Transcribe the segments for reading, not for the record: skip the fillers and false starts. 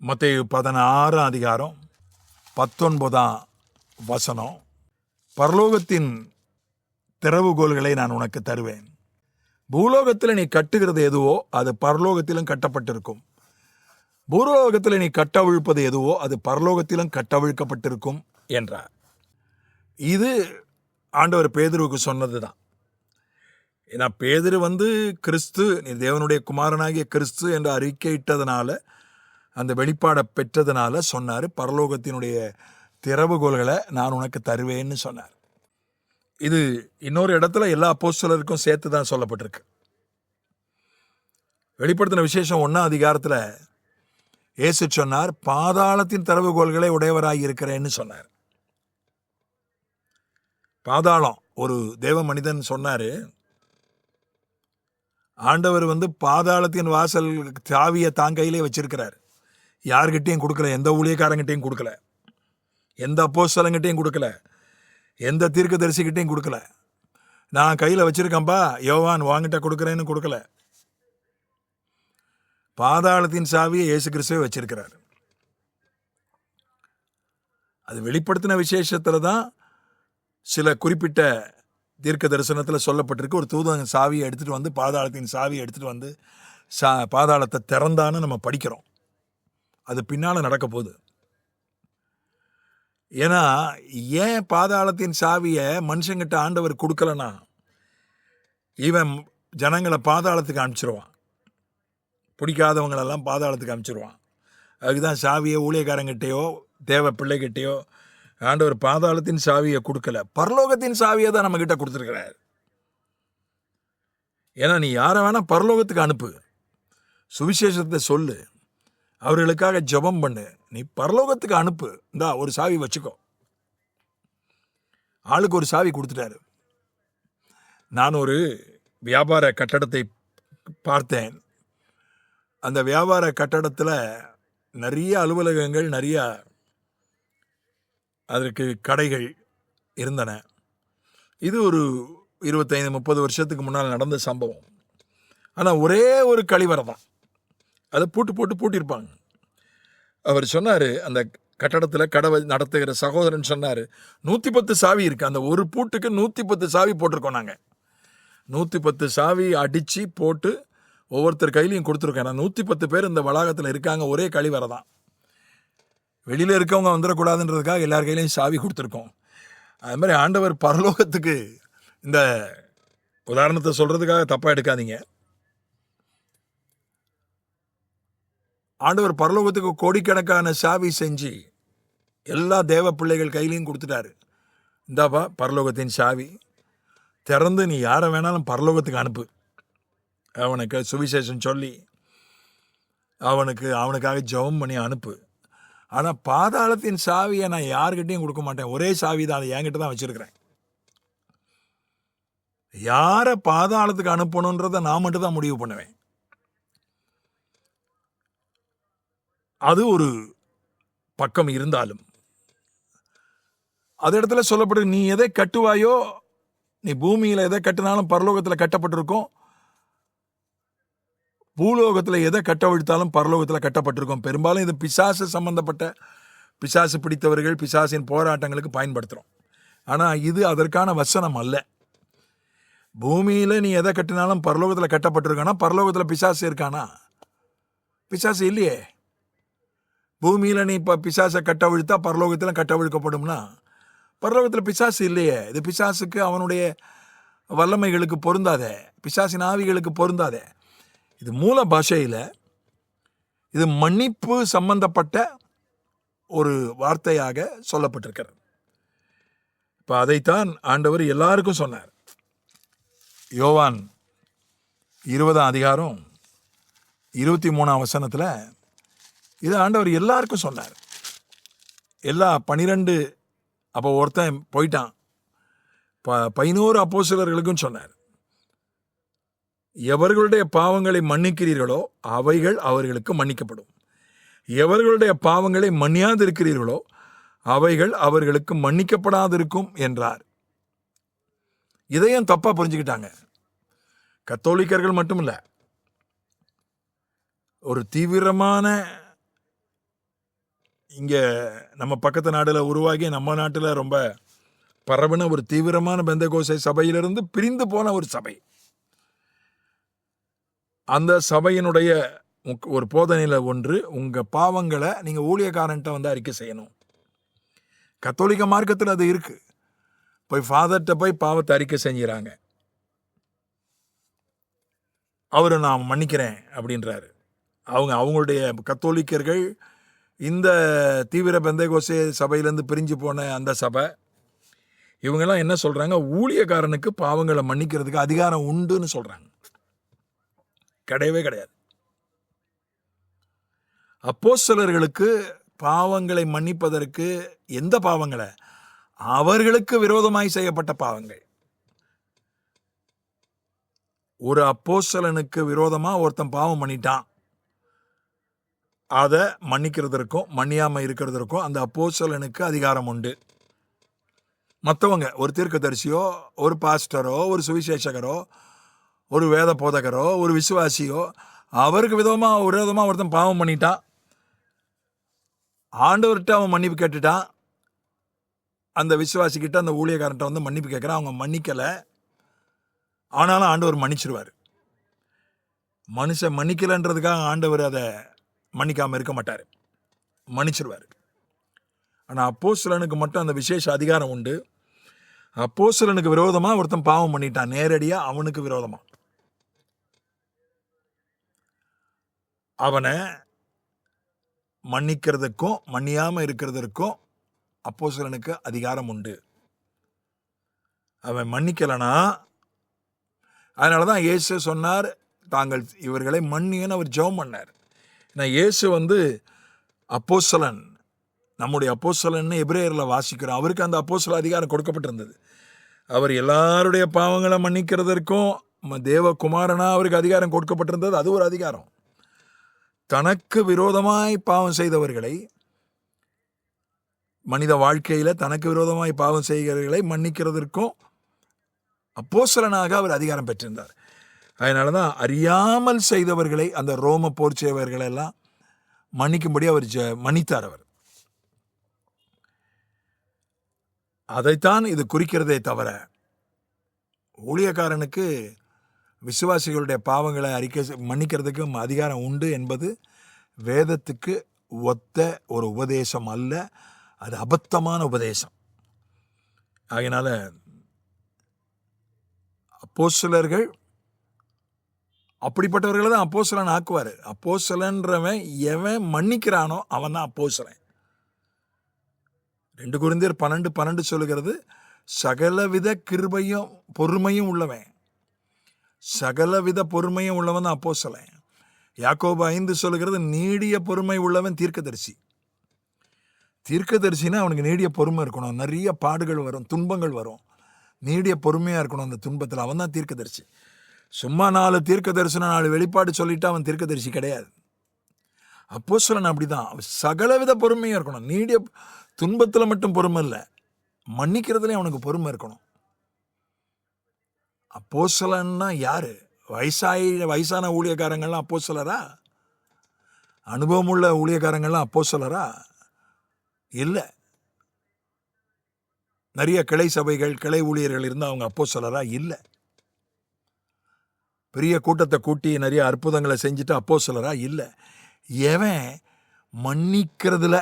மத்தேயு 16 அதிகாரம் 19 பரலோகத்தின் திறவுகோல்களை நான் உனக்கு தருவேன். பூலோகத்தில் நீ கட்டுகிறது எதுவோ அது பரலோகத்திலும் கட்டப்பட்டிருக்கும். பூலோகத்தில் நீ கட்டவிழ்ப்பது எதுவோ அது பரலோகத்திலும் கட்டவிழ்க்கப்பட்டிருக்கும் என்றார். இது ஆண்டவர் பேதுருவுக்கு சொன்னது தான். ஏன்னா பேதுரு கிறிஸ்து, நீ தேவனுடைய குமாரனாகிய கிறிஸ்து என்று அறிக்கையிட்டதுனால, அந்த வெளிப்பாடை பெற்றதுனால சொன்னார், பரலோகத்தினுடைய திறவுகோல்களை நான் உனக்கு தருவேன்னு சொன்னார். இது இன்னொரு இடத்துல எல்லா அப்போஸ்தலருக்கும் சேர்த்து தான் சொல்லப்பட்டிருக்கு. வெளிப்படுத்தின விசேஷம் 1 அதிகாரத்தில் இயேசு சொன்னார், பாதாளத்தின் திறவுகோல்களை உடையவராய் இருக்கிறேன்னு சொன்னார். பாதாளம், ஒரு தேவ மனிதன் சொன்னார், ஆண்டவர் பாதாளத்தின் வாசல் சாவியை தான் கையிலே வச்சிருக்கிறார். யார்கிட்டையும் கொடுக்கல, எந்த ஊழியக்காரங்கிட்டையும் கொடுக்கல, எந்த அப்போஸ்தலங்கிட்டையும் கொடுக்கல, எந்த தீர்க்கதரிசிகிட்டையும் கொடுக்கல. நான் கையில் வச்சிருக்கேன்ப்பா, யோவான் வாங்கிட்ட கொடுக்குறேன்னு கொடுக்கல. பாதாளத்தின் சாவியை இயேசு கிறிஸ்துவே வச்சிருக்கிறார். அது வெளிப்படுத்தின விசேஷத்தில் தான் சில குறிப்பிட்ட தீர்க்க தரிசனத்தில் சொல்லப்பட்டிருக்கு. ஒரு தூதன் சாவியை எடுத்துகிட்டு பாதாளத்தின் சாவியை எடுத்துகிட்டு பாதாளத்தை திறந்தான்னு நம்ம படிக்கிறோம். அது பின்னால் நடக்க போகுது. ஏன்னா ஏன் பாதாளத்தின் சாவியை மனுஷங்கிட்ட ஆண்டவர் கொடுக்கலன்னா, இவன் ஜனங்களை பாதாளத்துக்கு அனுப்பிச்சிருவான், பிடிக்காதவங்களெல்லாம் பாதாளத்துக்கு அனுப்பிச்சிருவான். அதுக்குதான் சாவியை ஊழியக்காரங்கிட்டையோ தேவ பிள்ளைகிட்டையோ ஆண்டவர் பாதாளத்தின் சாவியை கொடுக்கல, பரலோகத்தின் சாவியை தான் நம்ம கிட்ட கொடுத்துருக்கிறார். ஏன்னா நீ யாரை வேணா பரலோகத்துக்கு அனுப்பு, சுவிசேஷத்தை சொல்லு, அவர்களுக்காக ஜெபம் பண்ணு, நீ பரலோகத்துக்கு அனுப்பு. இந்தா ஒரு சாவி வச்சுக்கோ. ஆளுக்கு ஒரு சாவி கொடுத்துட்டாரு. நான் ஒரு வியாபார கட்டடத்தை பார்த்தேன். அந்த வியாபார கட்டடத்தில் நிறைய அலுவலகங்கள், நிறைய அதற்கு கடைகள் இருந்தன. இது ஒரு 25-30 வருஷத்துக்கு முன்னால் நடந்த சம்பவம். ஆனால் ஒரே ஒரு கழிவறை தான், அதை பூட்டியிருப்பாங்க. அவர் சொன்னார், அந்த கட்டடத்தில் கடை நடத்துகிற சகோதரன் சொன்னார், 110 சாவி இருக்குது, அந்த ஒரு பூட்டுக்கு 110 சாவி போட்டிருக்கோம். நாங்கள் 110 சாவி அடித்து போட்டு ஒவ்வொருத்தர் கையிலையும் கொடுத்துருக்கோம். ஏன்னா 110 பேர் இந்த வளாகத்தில் இருக்காங்க, ஒரே கழிவறை தான். வெளியில் இருக்கவங்க வந்துடக்கூடாதுன்றதுக்காக எல்லார் கையிலையும் சாவி கொடுத்துருக்கோம். அது மாதிரி ஆண்டவர் பரலோகத்துக்கு, இந்த உதாரணத்தை சொல்கிறதுக்காக தப்பாக எடுக்காதீங்க, ஆண்டவர் பரலோகத்துக்கு கோடிக்கணக்கான சாவி செஞ்சு எல்லா தேவ பிள்ளைகள் கையிலையும் கொடுத்துட்டாரு. இந்தாப்பா பரலோகத்தின் சாவி, திறந்து நீ யாரை வேணாலும் பரலோகத்துக்கு அனுப்பு. அவனுக்கு சுவிசேஷம் சொல்லி அவனுக்காக ஜெபம் பண்ணி அனுப்பு. ஆனால் பாதாளத்தின் சாவியை நான் யாருக்கிட்டையும் கொடுக்க மாட்டேன். ஒரே சாவி தான், அதை என்கிட்ட தான் வச்சிருக்கிறேன். யாரை பாதாளத்துக்கு அனுப்பணுன்றதை நான் மட்டும் தான் முடிவு பண்ணுவேன். அது ஒரு பக்கம் இருந்தாலும், அது இடத்துல சொல்லப்படுது, நீ எதை கட்டுவாயோ, நீ பூமியில் எதை கட்டினாலும் பரலோகத்தில் கட்டப்பட்டிருக்கும், பூலோகத்தில் எதை கட்டவிழ்த்தாலும் பரலோகத்தில் கட்டப்பட்டிருக்கும். பெரும்பாலும் இது பிசாசு சம்பந்தப்பட்ட, பிசாசு பிடித்தவர்கள் பிசாசின் போராட்டங்களுக்கு பயன்படுத்துகிறோம். ஆனால் இது அதற்கான வசனம் அல்ல. பூமியில் நீ எதை கட்டினாலும் பரலோகத்தில் கட்டப்பட்டிருக்கானா, பரலோகத்தில் பிசாசு இருக்கானா? பிசாசு இல்லையே. பூமியில் நீ இப்போ பிசாசை கட்டவிழ்த்தா பரலோகத்தில் கட்டவிழ்க்கப்படும்னா, பரலோகத்தில் பிசாசு இல்லையே. இது பிசாசுக்கு அவனுடைய வல்லமைகளுக்கு பொருந்தாதே, பிசாசின் ஆவிகளுக்கு பொருந்தாதே. இது மூல பாஷையில் இது மன்னிப்பு சம்பந்தப்பட்ட ஒரு வார்த்தையாக சொல்லப்பட்டிருக்கிறது. இப்போ அதைத்தான் ஆண்டவர் எல்லாருக்கும் சொன்னார். யோவான் 20 அதிகாரம் 23 வசனத்தில் இது ஆண்டவர் எல்லாருக்கும் சொன்னார். எல்லா 12, அப்போ ஒருத்தன் போயிட்டான், 11 அப்போஸ்தலர்களுக்கும் சொன்னார். எவர்களுடைய பாவங்களை மன்னிக்கிறீர்களோ அவைகள் அவர்களுக்கு மன்னிக்கப்படும், எவர்களுடைய பாவங்களை மன்னியாதிருக்கிறீர்களோ அவைகள் அவர்களுக்கு மன்னிக்கப்படாதிருக்கும் என்றார். இதையும் தப்பா புரிஞ்சுக்கிட்டாங்க. கத்தோலிக்கர்கள் மட்டும் இல்லை, ஒரு தீவிரமான இங்கே நம்ம பக்கத்து நாட்டில் உருவாகி நம்ம நாட்டில் ரொம்ப பரவின ஒரு தீவிரமான பெந்தகோஸ்தே சபையிலிருந்து பிரிந்து போன ஒரு சபை. அந்த சபையினுடைய ஒரு போதனையில் ஒன்று, உங்கள் பாவங்களை நீங்கள் ஊழியக்காரன்ட்ட வந்து அறிக்கை செய்யணும். கத்தோலிக்க மார்க்கத்தில் அது இருக்குது. போய் ஃபாதர்கிட்ட போய் பாவத்தை அறிக்கை செஞ்சுறாங்க. அவரை நான் மன்னிக்கிறேன் அப்படின்றாரு. அவங்களுடைய கத்தோலிக்கர்கள் இந்த தீவிர பெந்தகோஸ்தே சபையிலேருந்து பிரிஞ்சு போன அந்த சபை, இவங்கெல்லாம் என்ன சொல்கிறாங்க, ஊழியக்காரனுக்கு பாவங்களை மன்னிக்கிறதுக்கு அதிகாரம் உண்டுன்னு சொல்கிறாங்க. கிடையவே கிடையாது. அப்போஸ்தலர்களுக்கு பாவங்களை மன்னிப்பதற்கு, எந்த பாவங்களை? அவர்களுக்கு விரோதமாய் செய்யப்பட்ட பாவங்கள். ஒரு அப்போஸ்தலனுக்கு விரோதமாக ஒருத்தன் பாவம் பண்ணிட்டான், அதை மன்னிக்கிறதற்கும் மன்னியாமல் இருக்கிறதற்கும் அந்த அப்போஸ்தலனுக்கு அதிகாரம் உண்டு. மற்றவங்க, ஒரு தீர்க்கதரிசியோ, ஒரு பாஸ்டரோ, ஒரு சுவிசேஷகரோ, ஒரு வேத போதகரோ, ஒரு விசுவாசியோ, அவருக்கு விரோதமாக ஒருத்தன் பாவம் பண்ணிட்டான், ஆண்டவர்கிட்ட அவன் மன்னிப்பு கேட்டுட்டான், அந்த விசுவாசிக்கிட்ட அந்த ஊழியக்காரன்ட்ட வந்து மன்னிப்பு கேட்குறான், அவங்க மன்னிக்கலை, ஆனாலும் ஆண்டவர் மன்னிச்சிருவார். மனுஷன் மன்னிக்கலைன்றதுக்காக ஆண்டவர் அதை மன்னிக்காமல் இருக்க மாட்டார், மன்னிச்சிருவார். ஆனால் அப்போஸ்தலனுக்கு மட்டும் அந்த விசேஷ அதிகாரம் உண்டு. அப்போஸ்தலனுக்கு விரோதமாக ஒருத்தன் பாவம் பண்ணிட்டான், நேரடியாக அவனுக்கு விரோதமாக, அவனை மன்னிக்கிறதுக்கும் மன்னியாமல் இருக்கிறதுக்கும் அப்போஸ்தலனுக்கு அதிகாரம் உண்டு. அவன் மன்னிக்கலைனா, அதனால தான் இயேசு சொன்னார், தாங்கள் இவர்களை மன்னியன்னு அவர் ஜெபம் பண்ணார். ஏன்னா இயேசு வந்து அப்போஸ்தலன், நம்முடைய அப்போஸ்தலன்னு எபிரேயரில் வாசிக்கிறோம். அவருக்கு அந்த அப்போஸ்தல அதிகாரம் கொடுக்கப்பட்டிருந்தது. அவர் எல்லாருடைய பாவங்களை மன்னிக்கிறதற்கும் தேவகுமாரனா அவருக்கு அதிகாரம் கொடுக்கப்பட்டிருந்தது. அது ஒரு அதிகாரம். தனக்கு விரோதமாய் பாவம் செய்தவர்களை, மனித வாழ்க்கையில் தனக்கு விரோதமாய் பாவம் செய்கிறவர்களை மன்னிக்கிறதற்கும் அப்போஸ்தலனாக அவர் அதிகாரம் பெற்றிருந்தார். அதனால தான் அறியாமல் செய்தவர்களை, அந்த ரோம போர் செய்வர்களை எல்லாம் மன்னிக்கும்படி அவர் மன்னித்தார். அவர் அதைத்தான் இது குறிக்கிறதே தவிர, ஊழியக்காரனுக்கு விசுவாசிகளுடைய பாவங்களை அறிக்கை மன்னிக்கிறதுக்கு அதிகாரம் உண்டு என்பது வேதத்துக்கு ஒத்த ஒரு உபதேசம் அல்ல, அது அபத்தமான உபதேசம். ஆகையினால அப்போஸ்தலர்கள் அப்படிப்பட்டவர்களை தான் அப்போஸ்தலன் ஆக்குவார். அப்போஸ்தலன்றவன் எவன் மன்னிக்கிறானோ அவன் தான் அப்போஸ்தலன். 2 கொரிந்தியர் 12:12 சொல்லுகிறது, சகலவித கிருபையும் பொறுமையும் உள்ளவன், சகலவித பொறுமையும் உள்ளவன் தான் அப்போஸ்தலன். யாக்கோபு 5 சொல்லுகிறது, நீடிய பொறுமை உள்ளவன் தீர்க்கதரிசி. தீர்க்கதரிசினா அவனுக்கு நீடிய பொறுமை இருக்கணும். நிறைய பாடுகள் வரும், துன்பங்கள் வரும், நீடிய பொறுமையாக இருக்கணும் அந்த துன்பத்தில். அவன் தான் தீர்க்கதரிசி. சும்மா 4 தீர்க்க தரிசனம் 4 வெளிப்பாடு சொல்லிட்டு அவன் தீர்க்கதரிசி கிடையாது. அப்போஸ்தலன் அப்படிதான், சகலவித பொறுமையும் இருக்கணும். நீடிய துன்பத்தில் மட்டும் பொறுமை இல்லை, மன்னிக்கிறதுலேயும் அவனுக்கு பொறுமை இருக்கணும். அப்போஸ்தலன்னா யாரு? வயசான ஊழியக்காரங்கள்லாம் அப்போஸ்தலரா? அனுபவம் உள்ள ஊழியக்காரங்கள்லாம் அப்போஸ்தலரா? இல்லை. நிறைய கிளை சபைகள், கிளை ஊழியர்கள் இருந்தால் அவங்க அப்போஸ்தலரா? இல்லை. பெரிய கூட்டத்தை கூட்டி நிறைய அற்புதங்களை செஞ்சுட்டு அப்போஸ்தலரா? இல்லை. எவன் மன்னிக்கிறதுல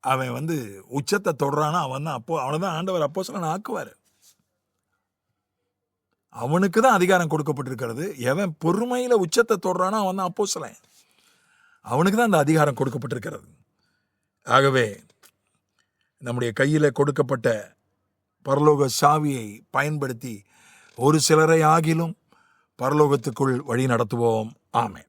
அவன் உச்சத்தை தொடுறானா அவன் தான் அவனை தான் ஆண்டவர் அப்போஸ்தலன் ஆக்குவார். அவனுக்கு தான் அதிகாரம் கொடுக்கப்பட்டிருக்கிறது. எவன் பொறுமையில் உச்சத்தை தொடுறானா அவன் தான் அப்போஸ்தலன். அவனுக்கு தான் அந்த அதிகாரம் கொடுக்கப்பட்டிருக்கிறது. ஆகவே நம்முடைய கையில் கொடுக்கப்பட்ட பரலோக சாவியை பயன்படுத்தி ஒரு சிலரை ஆகிலும் பரலோகத்துக்குள் வழி நடத்துவோம். ஆமென்.